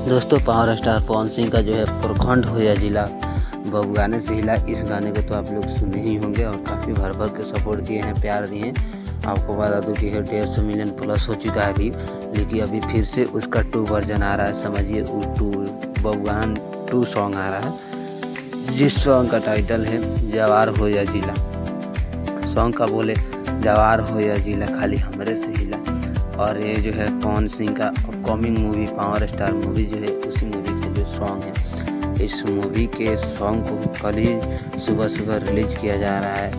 दोस्तों power star Pawan Singh का जो है प्रखंड हो या जिला बबुआने से हिला, इस गाने को तो आप लोग सुने ही होंगे और काफ़ी भर भर के सपोर्ट दिए हैं, प्यार दिए हैं। आपको बता दूं कि 150 मिलियन प्लस हो चुका है अभी, लेकिन अभी फिर से उसका 2 वर्जन आ रहा है। समझिए टू बबुआन 2 सॉन्ग आ रहा है, जिस सॉन्ग का टाइटल है जवार हो या जिला। सॉन्ग का बोले जवार हो या जिला खाली हमरे से हिला। और ये जो है पवन सिंह का upcoming movie power star movie जो है, उसी मूवी के जो सॉन्ग है, इस मूवी के सॉन्ग को कल ही सुबह रिलीज किया जा रहा है।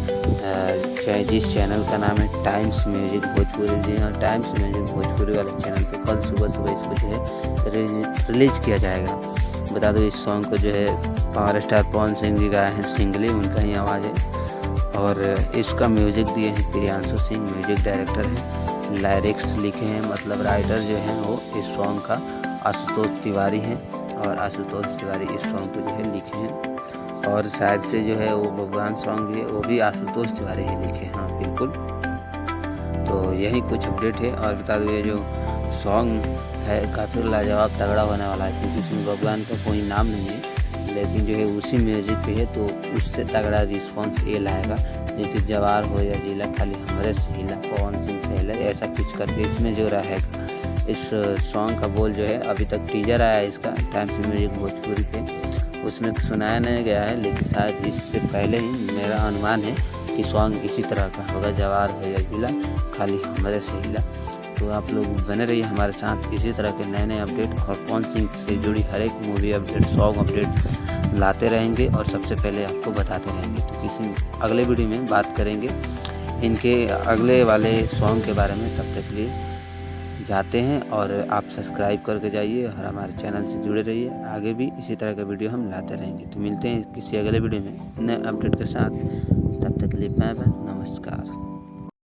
चाहे जिस चैनल का नाम है टाइम्स म्यूजिक भोजपुरी, जी हाँ टाइम्स म्यूजिक भोजपुरी वाले चैनल पे कल सुबह इसको जो है रिलीज किया जाएगा। बता दो इस सॉन्ग को जो है पावर स्टार पवन सिंह जी गाए हैं, सिंगली उनका ही आवाज़ है। और इसका म्यूजिक दिए हैं प्रियांशु सिंह, म्यूजिक डायरेक्टर है। लिरिक्स लिखे हैं, मतलब राइटर जो है वो इस सॉन्ग का आशुतोष तिवारी हैं, और आशुतोष तिवारी इस सॉन्ग को जो है लिखे हैं। और शायद से जो है वो भगवान सॉन्ग भी है, वो भी आशुतोष तिवारी ही लिखे हैं। हाँ बिल्कुल, तो यही कुछ अपडेट है। और बता दो ये जो सॉन्ग है काफ़ी लाजवाब तगड़ा होने वाला है, क्योंकि इसमें भगवान का कोई नाम नहीं है, लेकिन जो है उसी म्यूजिक पे है, तो उससे तगड़ा रिस्पॉन्स ये लाएगा। क्योंकि जवार हो या जिला खाली हमरे से हिला, पवन सिंह से हिला, ऐसा कुछ करके इसमें जो रहेगा। इस सॉन्ग का बोल जो है अभी तक टीजर आया है इसका टाइम्स म्यूजिक भोजपुरी पे, उसमें सुनाया नहीं गया है, लेकिन शायद इससे पहले ही मेरा अनुमान है कि सॉन्ग इसी तरह का होगा, जवार हो या जिला खाली हमरे से हिला। तो आप लोग बने रहिए हमारे साथ, इसी तरह के नए अपडेट और पवन सिंह से जुड़ी हर एक मूवी अपडेट, सॉन्ग अपडेट लाते रहेंगे और सबसे पहले आपको बताते रहेंगे। तो किसी अगले वीडियो में बात करेंगे इनके अगले वाले सॉन्ग के बारे में। तब तक के लिए जाते हैं, और आप सब्सक्राइब करके जाइए और हमारे चैनल से जुड़े रहिए, आगे भी इसी तरह का वीडियो हम लाते रहेंगे। तो मिलते हैं किसी अगले वीडियो में नए अपडेट के साथ, तब तक के लिए बाय बाय।